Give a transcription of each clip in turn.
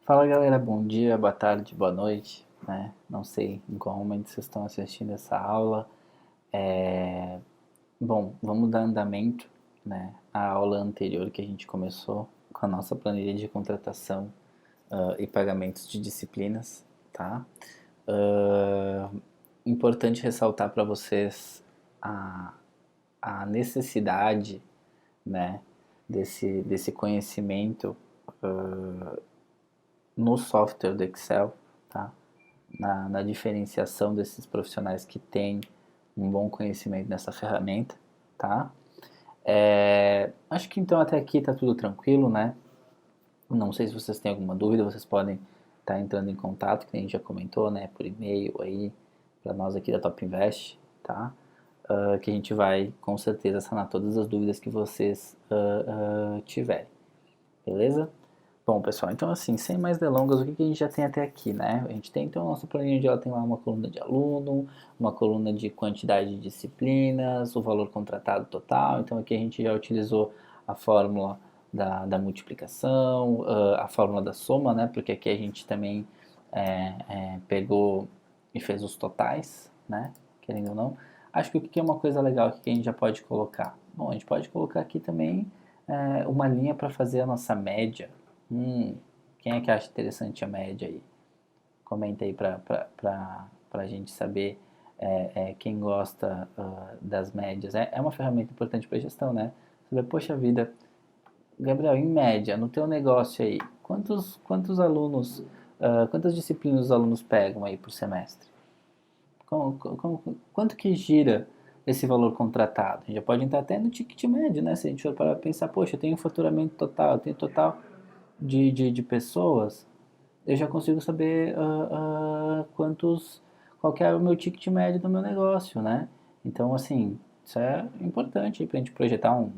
Fala galera, bom dia, boa tarde, boa noite, né? Não sei em qual momento vocês estão assistindo essa aula. É... Bom, vamos dar andamento, né? À aula anterior que a gente começou com a nossa planilha de contratação e pagamentos de disciplinas, tá? Ah, Importante ressaltar para vocês a, a necessidade, né? Desse conhecimento no software do Excel, tá? Na diferenciação desses profissionais que têm um bom conhecimento nessa ferramenta, tá? Acho que então até aqui tá tudo tranquilo, né? Não sei se vocês têm alguma dúvida, vocês podem estar entrando em contato, que a gente já comentou, né? Por e-mail aí, para nós aqui da Top Invest, tá? Que a gente vai com certeza sanar todas as dúvidas que vocês tiverem, beleza? Bom, pessoal, então assim, sem mais delongas, o que a gente já tem até aqui, né? A gente tem então a nossa planilha onde ela tem lá uma coluna de aluno, uma coluna de quantidade de disciplinas, o valor contratado total. Então aqui a gente já utilizou a fórmula da multiplicação, a fórmula da soma, né? Porque aqui a gente também pegou e fez os totais, né? Querendo ou não. Acho que o que é uma coisa legal aqui que a gente já pode colocar? Bom, a gente pode colocar aqui também uma linha para fazer a nossa média. Quem é que acha interessante a média aí? Comenta aí pra gente saber quem gosta das médias. É uma ferramenta importante para gestão, né? Você vê, poxa vida, Gabriel, em média, no teu negócio aí, quantos alunos, quantas disciplinas os alunos pegam aí por semestre? Quanto que gira esse valor contratado? A gente já pode entrar até no ticket médio, né? Se a gente for para pensar, poxa, eu tenho um faturamento total, eu tenho total de pessoas, eu já consigo saber qual que é o meu ticket médio do meu negócio, né? Então, assim, isso é importante para a gente projetar um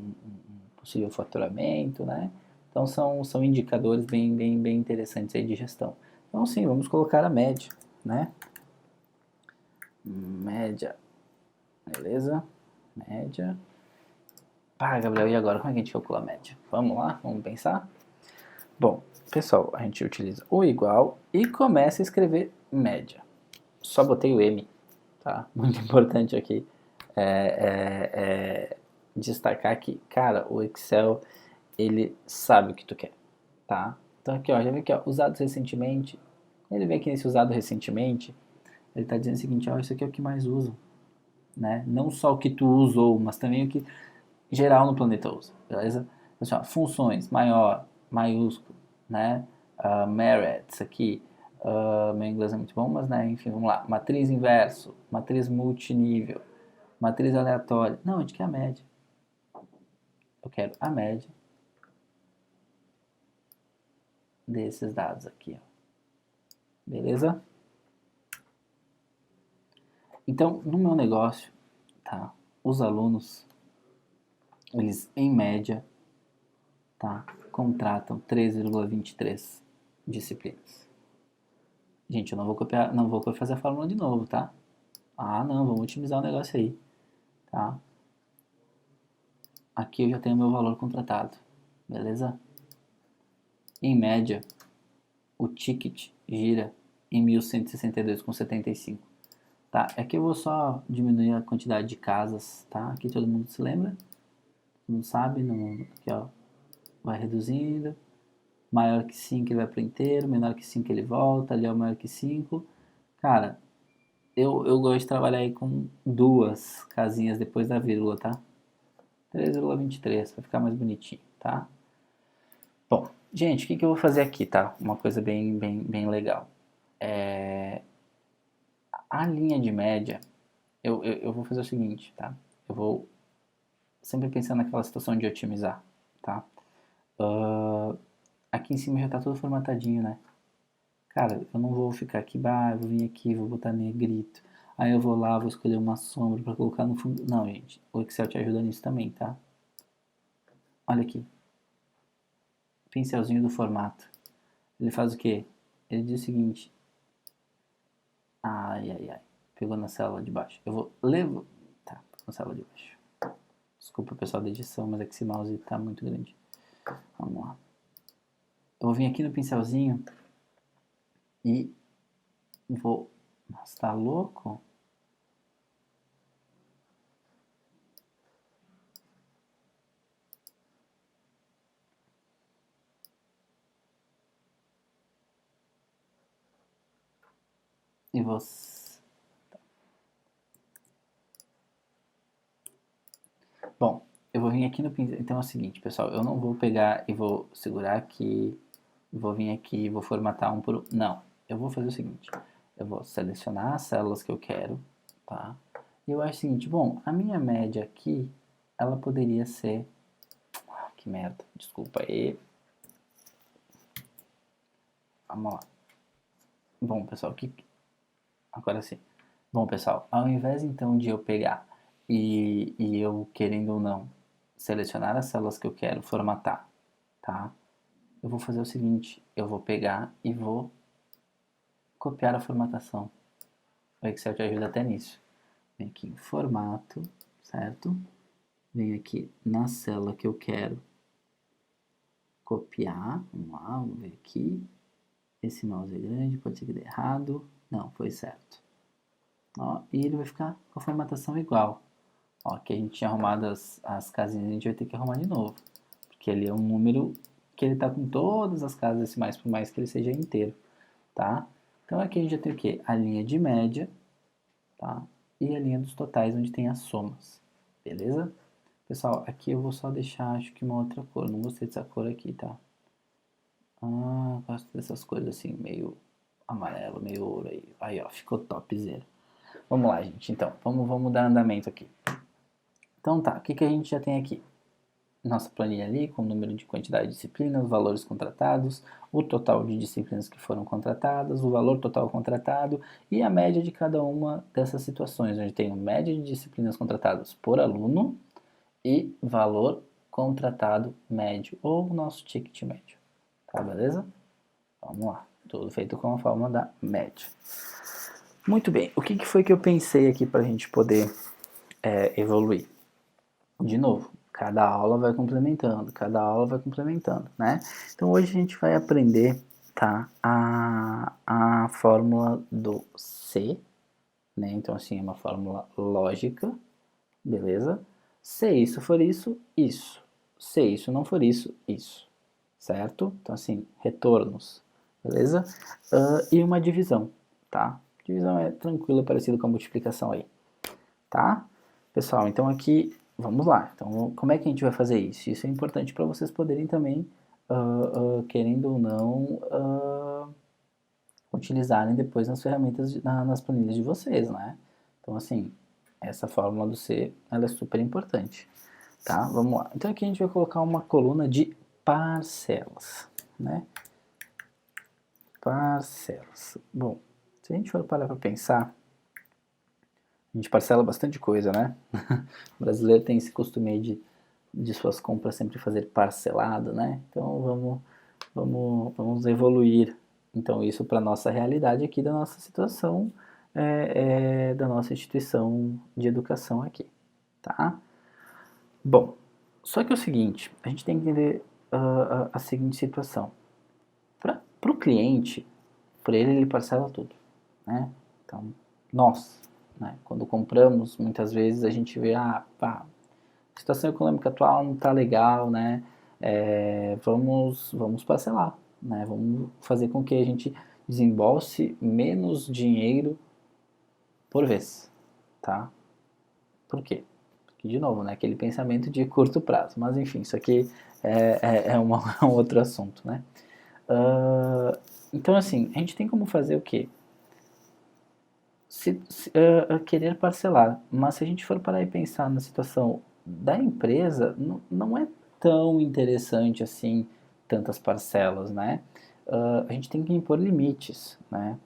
possível faturamento, né? Então, são indicadores bem interessantes aí de gestão. Então, sim, vamos colocar a média, né? Média, beleza? Média. Pá, Gabriel, e agora? Como é que a gente calcula a média? Vamos lá? Vamos pensar? Bom, pessoal, a gente utiliza o igual e começa a escrever média. Só botei o M, tá? Muito importante aqui destacar que, cara, o Excel, ele sabe o que tu quer, tá? Então aqui, ó, já vê aqui, ó, usados recentemente. Ele vê que nesse usado recentemente, ele está dizendo o seguinte, ó, isso aqui é o que mais usam, né? Não só o que tu usou, mas também o que geral no planeta usa, beleza? Assim, ó, funções, maior, maiúsculo, né? Merits aqui, meu inglês é muito bom, mas né, enfim, vamos lá. Matriz inverso, matriz multinível, matriz aleatória. Não, a gente quer a média. Eu quero a média desses dados aqui, ó. Beleza? Então, no meu negócio, tá? Os alunos, eles em média, tá? Contratam 3,23 disciplinas. Gente, eu não vou copiar, não vou fazer a fórmula de novo, tá? Ah, não, vamos otimizar o negócio aí, tá? Aqui eu já tenho meu valor contratado, beleza? Em média, o ticket gira em 1.162,75, tá? Aqui eu vou só diminuir a quantidade de casas, tá? Aqui todo mundo se lembra, todo mundo sabe, aqui ó, vai reduzindo, maior que 5 ele vai pro inteiro, menor que 5 ele volta, ali é o maior que 5. Cara, eu gosto de trabalhar aí com duas casinhas depois da vírgula, tá? 3,23 para ficar mais bonitinho, tá? Bom, gente, o que eu vou fazer aqui, tá? Uma coisa bem legal. A linha de média, eu vou fazer o seguinte, tá? Eu vou sempre pensando naquela situação de otimizar, tá? Aqui em cima já tá tudo formatadinho, né? Cara, eu não vou ficar aqui, eu vou vir aqui, vou botar negrito. Aí eu vou lá, vou escolher uma sombra para colocar no fundo. Não, gente, o Excel te ajuda nisso também, tá? Olha aqui, pincelzinho do formato. Ele faz o quê? Ele diz o seguinte: ai. Pegou na célula de baixo. Eu vou levar. Tá, na célula de baixo. Desculpa, pessoal da edição, mas é que esse mouse tá muito grande. Vamos lá. Eu vou vir aqui no pincelzinho e vou... Nossa, tá louco? E você... Bom, eu vou vir aqui no pincel. Então é o seguinte, pessoal, eu não vou pegar e vou segurar aqui, vou vir aqui e vou formatar um por um. Não, eu vou fazer o seguinte, eu vou selecionar as células que eu quero, tá? E eu acho o seguinte, bom, a minha média aqui, ela poderia ser... que merda, desculpa aí. Vamos lá. Bom, pessoal, agora sim. Bom, pessoal, ao invés então de eu pegar e eu, querendo ou não, selecionar as células que eu quero formatar, tá? Eu vou fazer o seguinte, eu vou pegar e vou copiar a formatação. O Excel te ajuda até nisso. Vem aqui em formato, certo? Vem aqui na célula que eu quero copiar. Vamos lá, vamos ver aqui. Esse mouse é grande, pode ser que dê errado. Não, foi certo. Ó, e ele vai ficar com a formatação igual. Ó, aqui a gente tinha arrumado as casinhas, a gente vai ter que arrumar de novo. Porque ele é um número que ele está com todas as casas decimais, por mais que ele seja inteiro, tá? Então aqui a gente já tem o quê? A linha de média, tá? E a linha dos totais, onde tem as somas, beleza? Pessoal, aqui eu vou só deixar, acho que uma outra cor. Não gostei dessa cor aqui, tá? Ah, gosto dessas cores assim, meio amarelo, meio ouro aí. Aí, ó, ficou topzera. Vamos lá, gente. Então, vamos dar andamento aqui. Então tá, o que a gente já tem aqui? Nossa planilha ali, com o número de quantidade de disciplinas, valores contratados, o total de disciplinas que foram contratadas, o valor total contratado e a média de cada uma dessas situações, onde tem a média de disciplinas contratadas por aluno e valor contratado médio, ou o nosso ticket médio. Tá, beleza? Vamos lá. Tudo feito com a fórmula da média. Muito bem. O que foi que eu pensei aqui para a gente poder evoluir? De novo, cada aula vai complementando, né? Então hoje a gente vai aprender, tá, a fórmula do C, né? Então assim, é uma fórmula lógica, beleza? Se isso for isso, isso. Se isso não for isso, isso. Certo? Então assim, retornos, beleza? E uma divisão, tá? Divisão é tranquila, parecido com a multiplicação aí, tá? Pessoal, então aqui, vamos lá. Então, como é que a gente vai fazer isso? Isso é importante para vocês poderem também, querendo ou não, utilizarem depois nas ferramentas, nas planilhas de vocês, né? Então, assim, essa fórmula do C, ela é super importante, tá? Vamos lá. Então, aqui a gente vai colocar uma coluna de parcelas, né? Parcelas. Bom, se a gente for parar para pensar, a gente parcela bastante coisa, né? O brasileiro tem esse costume aí de suas compras sempre fazer parcelado, né? Então vamos evoluir então isso para a nossa realidade aqui da nossa situação, da nossa instituição de educação aqui, tá? Bom, só que é o seguinte, a gente tem que entender a seguinte situação. Para o cliente, por ele parcela tudo, né? Então, nós, né, quando compramos, muitas vezes a gente vê, pá, a situação econômica atual não está legal, né? Vamos parcelar, né? Vamos fazer com que a gente desembolse menos dinheiro por vez, tá? Por quê? Porque, de novo, né, aquele pensamento de curto prazo. Mas, enfim, isso aqui é um outro assunto, né? Então, assim, a gente tem como fazer o quê? Querer parcelar. Mas se a gente for parar e pensar na situação da empresa, não é tão interessante assim tantas parcelas, né? A gente tem que impor limites, né?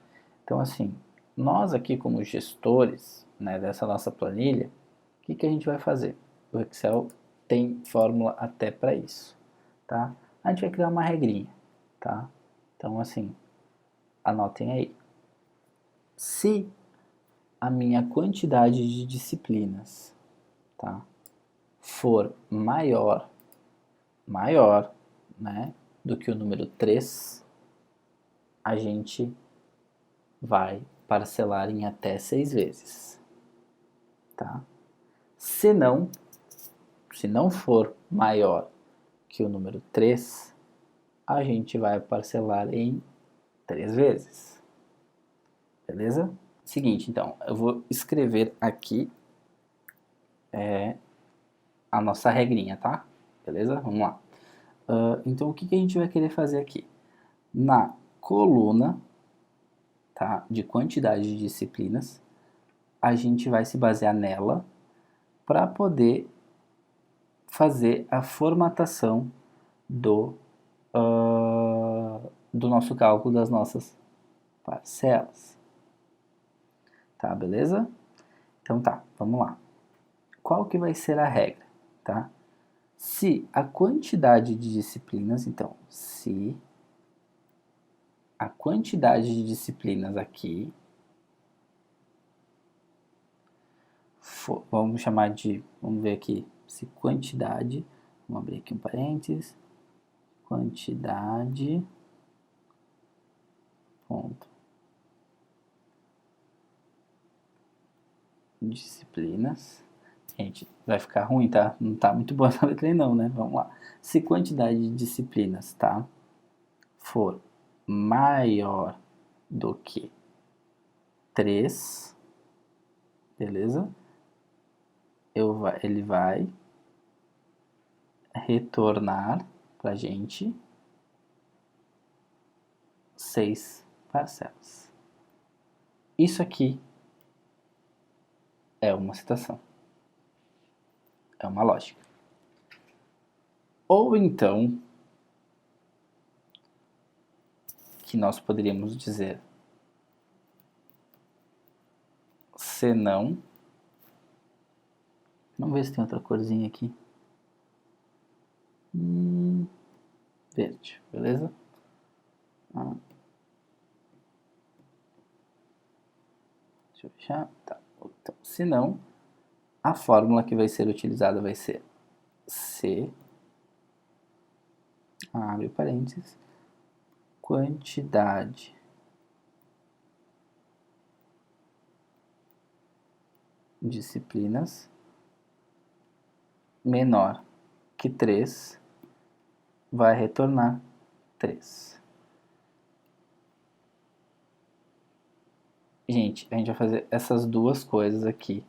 Então, assim, nós aqui como gestores, né, dessa nossa planilha, o que a gente vai fazer? O Excel tem fórmula até para isso, tá? A gente vai criar uma regrinha, tá? Então, assim, anotem aí. Se a minha quantidade de disciplinas, tá, for maior, né, do que o número 3, a gente vai parcelar em até 6 vezes, tá? Se não for maior que o número 3, a gente vai parcelar em 3 vezes, beleza? Seguinte, então, eu vou escrever aqui a nossa regrinha, tá? Beleza? Vamos lá. Então, o que a gente vai querer fazer aqui? Na coluna, tá, de quantidade de disciplinas, a gente vai se basear nela para poder fazer a formatação do nosso cálculo das nossas parcelas. Tá, beleza? Então tá, vamos lá. Qual que vai ser a regra, tá? Se a quantidade de disciplinas, então, se a quantidade de disciplinas aqui vamos chamar de, vamos ver aqui, se quantidade, vamos abrir aqui um parênteses, quantidade, ponto, disciplinas, gente, vai ficar ruim, tá? Não tá muito boa essa letra aí não, né? Vamos lá. Se quantidade de disciplinas, tá, for maior do que 3, beleza? Ele vai retornar pra gente 6 parcelas. Isso aqui é uma citação. É uma lógica. Ou então, que nós poderíamos dizer, se não, vamos ver se tem outra corzinha aqui. Verde, beleza? Deixa eu fechar. Tá. Então, se não, a fórmula que vai ser utilizada vai ser C, abre parênteses, quantidade disciplinas menor que 3 vai retornar 3. Gente, a gente vai fazer essas duas coisas aqui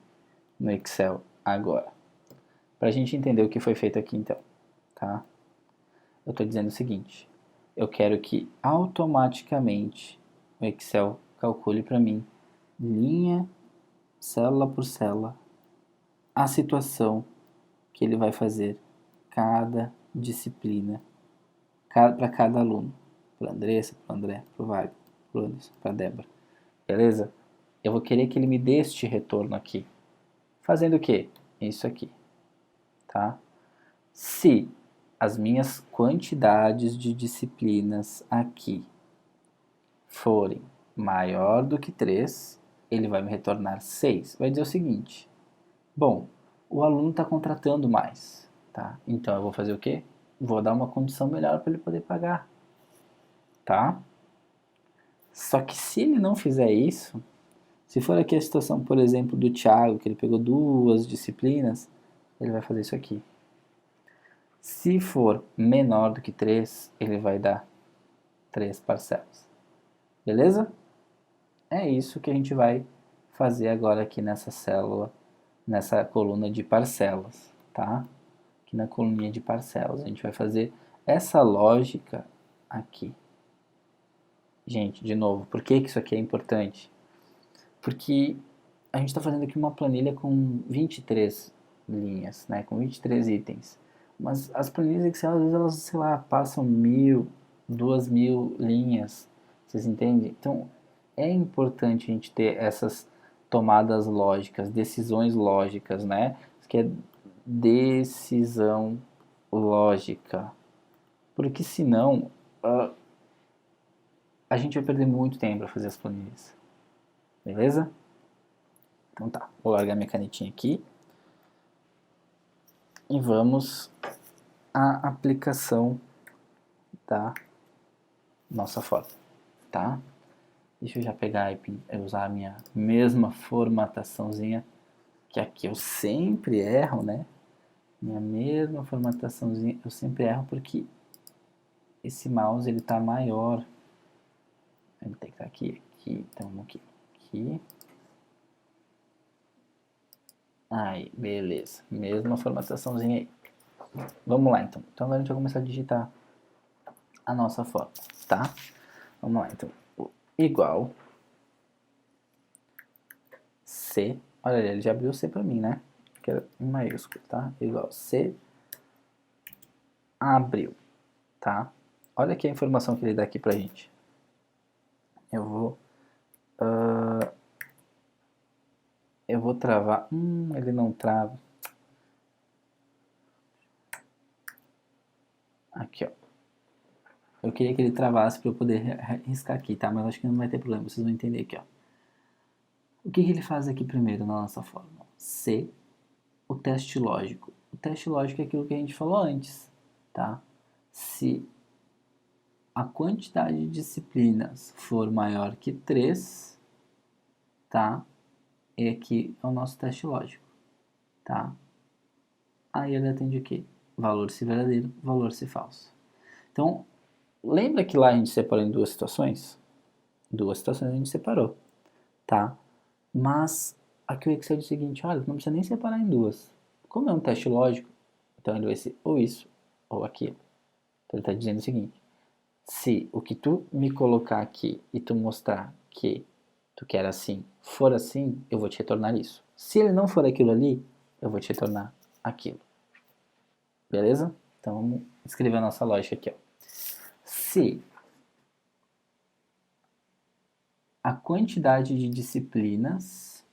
no Excel agora. Para a gente entender o que foi feito aqui então, tá? Eu estou dizendo o seguinte, eu quero que automaticamente o Excel calcule para mim, linha, célula por célula, a situação que ele vai fazer cada disciplina para cada aluno. Para a Andressa, para o André, para o Wagner, para o Anderson, para a Débora. Beleza? Eu vou querer que ele me dê este retorno aqui. Fazendo o quê? Isso aqui. Tá? Se as minhas quantidades de disciplinas aqui forem maior do que 3, ele vai me retornar 6. Vai dizer o seguinte, bom, o aluno está contratando mais, tá? Então eu vou fazer o quê? Vou dar uma condição melhor para ele poder pagar, tá? Só que se ele não fizer isso, se for aqui a situação, por exemplo, do Thiago, que ele pegou 2 disciplinas, ele vai fazer isso aqui. Se for menor do que 3, ele vai dar 3 parcelas. Beleza? É isso que a gente vai fazer agora aqui nessa célula, nessa coluna de parcelas, tá? Aqui na coluninha de parcelas, a gente vai fazer essa lógica aqui. Gente, de novo, por que isso aqui é importante? Porque a gente está fazendo aqui uma planilha com 23 linhas, né? Com 23 itens. Mas as planilhas Excel, às vezes, elas, sei lá, passam 1.000, 2.000 linhas. Vocês entendem? Então, é importante a gente ter essas tomadas lógicas, decisões lógicas, né? Isso que é decisão lógica. Porque senão, a gente vai perder muito tempo para fazer as planilhas. Beleza? Então tá, vou largar minha canetinha aqui. E vamos à aplicação da nossa fórmula, tá? Deixa eu já pegar e usar a minha mesma formataçãozinha, que aqui eu sempre erro, né? Minha mesma formataçãozinha, eu sempre erro porque esse mouse ele tá maior. Ele tem que estar aqui, então aqui. Aí, beleza. Mesma formataçãozinha aí. Vamos lá, então. Então agora a gente vai começar a digitar a nossa fórmula, tá? Vamos lá, então. Igual C. Olha ali, ele já abriu C pra mim, né? Que era em maiúsculo, tá? Igual C. Abriu, tá? Olha aqui a informação que ele dá aqui pra gente. Eu vou... eu vou travar... ele não trava. Aqui, ó. Eu queria que ele travasse para eu poder riscar aqui, tá? Mas acho que não vai ter problema, vocês vão entender aqui, ó. O que ele faz aqui primeiro na nossa fórmula? C, o teste lógico. O teste lógico é aquilo que a gente falou antes, tá? Se a quantidade de disciplinas for maior que 3, tá? E aqui é o nosso teste lógico, tá? Aí ele atende o quê? Valor se verdadeiro, valor se falso. Então, lembra que lá a gente separou em duas situações? Duas situações a gente separou, tá? Mas aqui o Excel diz o seguinte, olha, não precisa nem separar em duas. Como é um teste lógico, então ele vai ser ou isso ou aquilo. Então ele está dizendo o seguinte, se o que tu me colocar aqui e tu mostrar que tu quer assim, for assim, eu vou te retornar isso. Se ele não for aquilo ali, eu vou te retornar aquilo. Beleza? Então vamos escrever a nossa lógica aqui, ó. Se a quantidade de disciplinas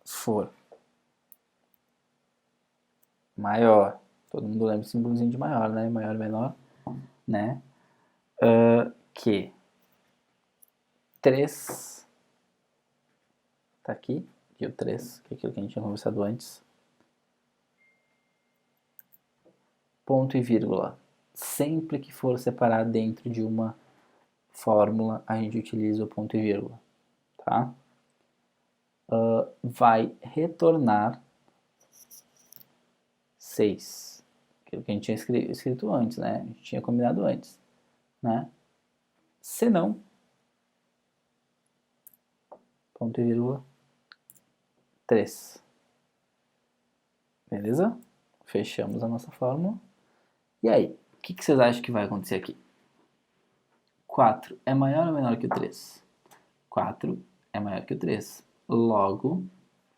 for maior, todo mundo lembra o símbolozinho de maior, né? Maior, menor, né? Que 3, tá aqui o 3, que é aquilo que a gente tinha conversado antes, ponto e vírgula. Sempre que for separar dentro de uma fórmula, a gente utiliza o ponto e vírgula, tá? Vai retornar 6, aquilo que a gente tinha escrito antes, né? A gente tinha combinado antes, né? Se não, ponto e vírgula 3. Beleza? Fechamos a nossa fórmula. E aí, o que vocês acham que vai acontecer aqui? 4 é maior ou menor que o 3? 4 é maior que o 3. Logo,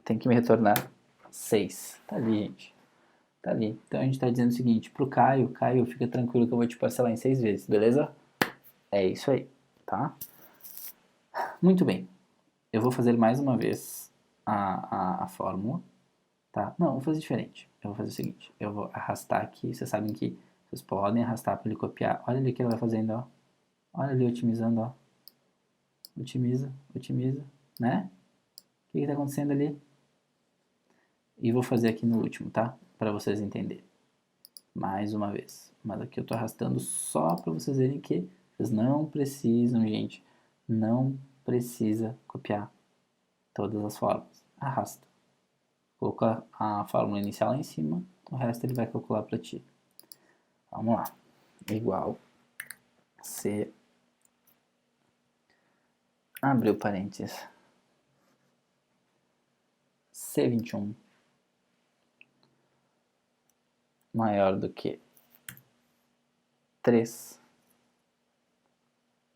tem que me retornar 6. Tá ali, gente. Tá ali. Então a gente está dizendo o seguinte, pro Caio, Caio, fica tranquilo que eu vou te parcelar em 6 vezes, beleza? É isso aí, tá? Muito bem. Eu vou fazer mais uma vez a fórmula, tá? Não, vou fazer diferente. Eu vou fazer o seguinte, eu vou arrastar aqui, vocês sabem que vocês podem arrastar para ele copiar. Olha ali o que ele vai fazendo, ó. Olha ali otimizando, ó. Otimiza, otimiza, né? O que está acontecendo ali? E vou fazer aqui no último, tá? Para vocês entenderem. Mais uma vez. Mas aqui eu estou arrastando só para vocês verem que vocês não precisam, gente, não precisa copiar todas as fórmulas. Arrasta. Coloca a fórmula inicial lá em cima, o resto ele vai calcular para ti. Vamos lá. Igual C, abriu parênteses, C21 maior do que 3,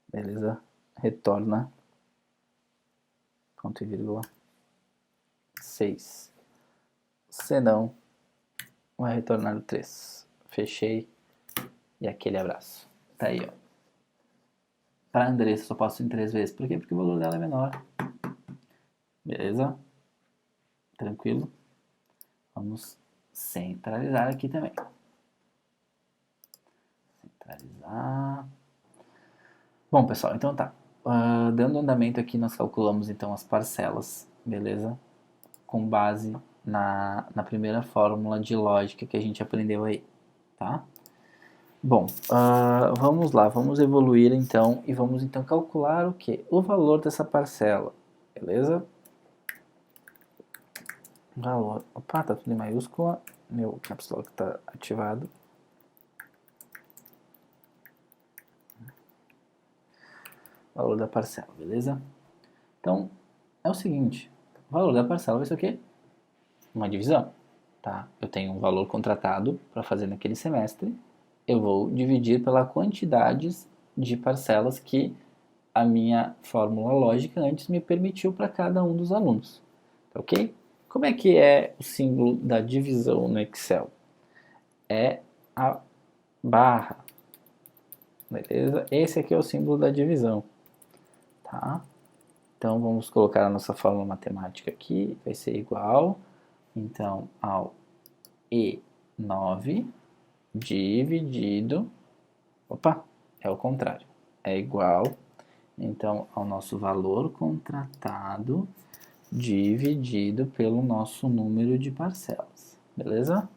beleza? Retorna, ponto e vírgula, 6. Se não, vai retornar o 3. Fechei e aquele abraço. Tá aí, ó. Para Andressa só posso em 3 vezes. Por quê? Porque o valor dela é menor. Beleza? Tranquilo? Vamos centralizar aqui também. Centralizar. Bom, pessoal, então tá. Dando andamento aqui, nós calculamos então as parcelas, beleza? Com base na primeira fórmula de lógica que a gente aprendeu aí, tá? Bom, vamos lá, vamos evoluir então e vamos então calcular o quê? O valor dessa parcela, beleza? Valor, opa, tá tudo em maiúscula, meu caps lock tá ativado. Valor da parcela, beleza? Então, é o seguinte, o valor da parcela vai ser o quê? Uma divisão, tá? Eu tenho um valor contratado para fazer naquele semestre, eu vou dividir pela quantidade de parcelas que a minha fórmula lógica antes me permitiu para cada um dos alunos, tá ok? Como é que é o símbolo da divisão no Excel? É a barra, beleza? Esse aqui é o símbolo da divisão, tá? Então vamos colocar a nossa fórmula matemática aqui, vai ser igual, então, ao E9 dividido, opa, é o contrário, é igual, então, ao nosso valor contratado dividido pelo nosso número de parcelas, beleza?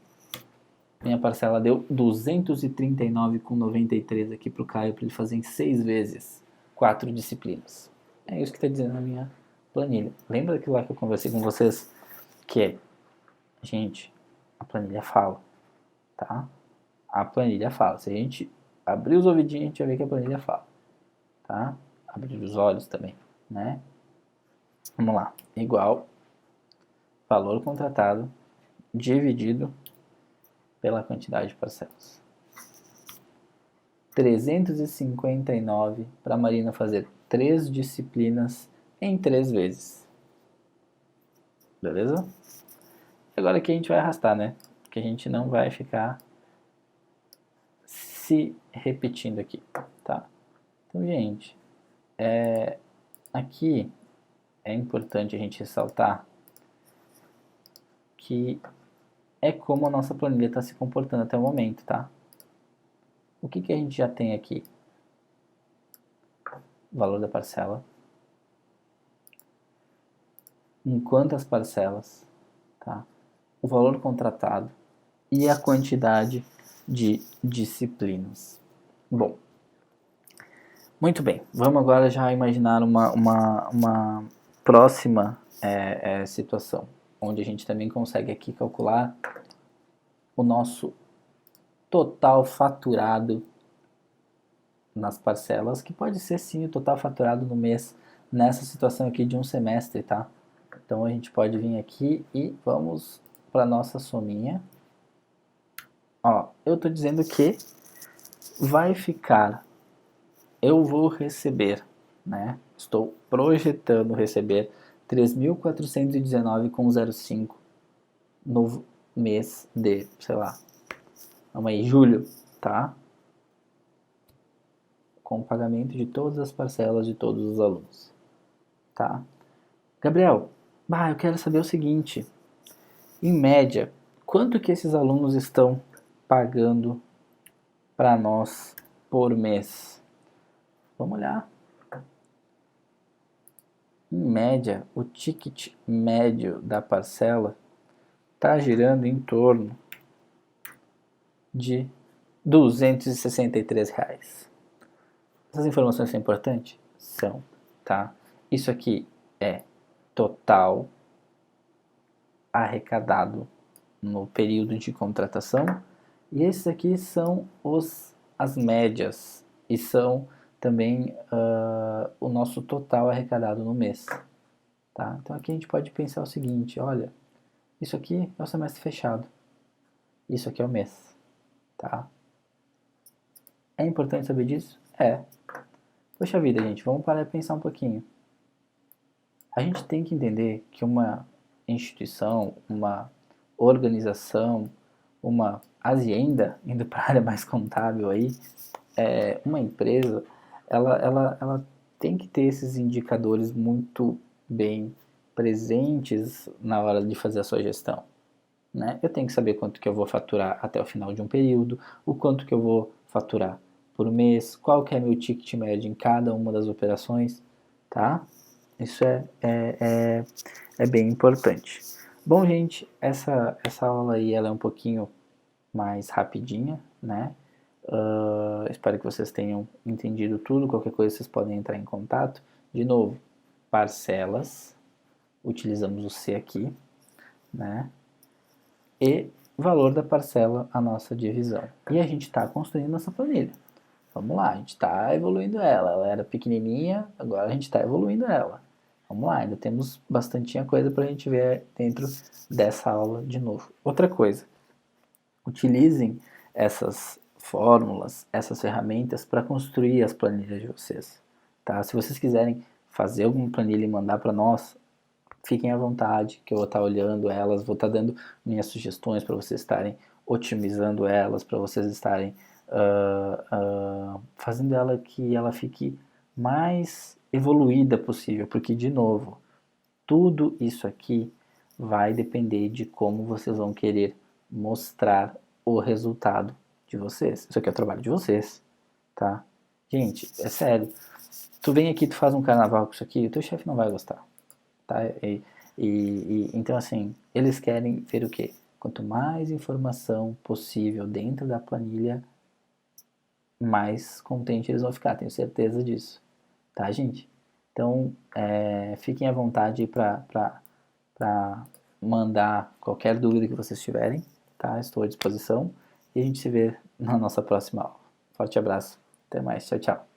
Minha parcela deu 239,93 aqui para o Caio, para ele fazer em 6 vezes 4 disciplinas. É isso que está dizendo na minha planilha. Lembra daquilo lá que eu conversei com vocês? Que, gente, a planilha fala, tá? A planilha fala. Se a gente abrir os ouvidinhos, a gente vai ver que a planilha fala, tá? Abrir os olhos também, né? Vamos lá. Igual valor contratado dividido pela quantidade de parcelas. 359 para a Marina fazer 3 disciplinas em 3 vezes. Beleza? Agora aqui a gente vai arrastar, né? Porque a gente não vai ficar se repetindo aqui, tá? Então, gente, aqui é importante a gente ressaltar que é como a nossa planilha está se comportando até o momento, tá? O que a gente já tem aqui? O valor da parcela, em quantas parcelas, tá? O valor contratado e a quantidade de disciplinas. Bom, muito bem, vamos agora já imaginar uma próxima situação, onde a gente também consegue aqui calcular o nosso total faturado nas parcelas, que pode ser sim o total faturado no mês, nessa situação aqui de um semestre, tá? Então a gente pode vir aqui e vamos para nossa sominha. Ó, eu estou dizendo que vai ficar, eu vou receber, né? Estou projetando receber 3.419,05 no mês de, sei lá, vamos aí, julho, tá? Com o pagamento de todas as parcelas de todos os alunos, tá? Gabriel, eu quero saber o seguinte, em média, quanto que esses alunos estão pagando para nós por mês? Vamos olhar. Em média, o ticket médio da parcela está girando em torno de R$ 263. Essas informações são importantes? São, tá? Isso aqui é total arrecadado no período de contratação e esses aqui são as médias e são também o nosso total arrecadado no mês, tá? Então aqui a gente pode pensar o seguinte, olha, isso aqui é o semestre fechado, isso aqui é o mês, tá? É importante saber disso? É. Poxa vida, gente, vamos parar e pensar um pouquinho. A gente tem que entender que uma instituição, uma organização, uma azienda, indo para a área mais contábil aí, uma empresa, ela tem que ter esses indicadores muito bem presentes na hora de fazer a sua gestão, né? Eu tenho que saber quanto que eu vou faturar até o final de um período, o quanto que eu vou faturar por mês, qual que é meu ticket médio em cada uma das operações, tá? Isso é bem importante. Bom, gente, essa aula aí ela é um pouquinho mais rapidinha, né? Espero que vocês tenham entendido tudo. Qualquer coisa vocês podem entrar em contato. De novo, parcelas, utilizamos o C aqui, né? E valor da parcela, a nossa divisão. E a gente está construindo nossa planilha. Vamos lá, a gente está evoluindo ela. Ela era pequenininha, agora a gente está evoluindo ela. Vamos lá, ainda temos bastante coisa para a gente ver dentro dessa aula de novo. Outra coisa, utilizem essas fórmulas, essas ferramentas para construir as planilhas de vocês. Tá? Se vocês quiserem fazer alguma planilha e mandar para nós, fiquem à vontade, que eu vou estar olhando elas, vou estar dando minhas sugestões para vocês estarem otimizando elas, para vocês estarem fazendo ela que ela fique mais evoluída possível, porque, de novo, tudo isso aqui vai depender de como vocês vão querer mostrar o resultado de vocês. Isso aqui é o trabalho de vocês, tá? Gente, é sério. Tu vem aqui, tu faz um carnaval com isso aqui, o teu chefe não vai gostar, tá? Então, assim, eles querem ver o quê? Quanto mais informação possível dentro da planilha, mais contente eles vão ficar, tenho certeza disso, tá, gente? Então, fiquem à vontade para mandar qualquer dúvida que vocês tiverem, tá? Estou à disposição e a gente se vê na nossa próxima aula. Forte abraço, até mais, tchau, tchau.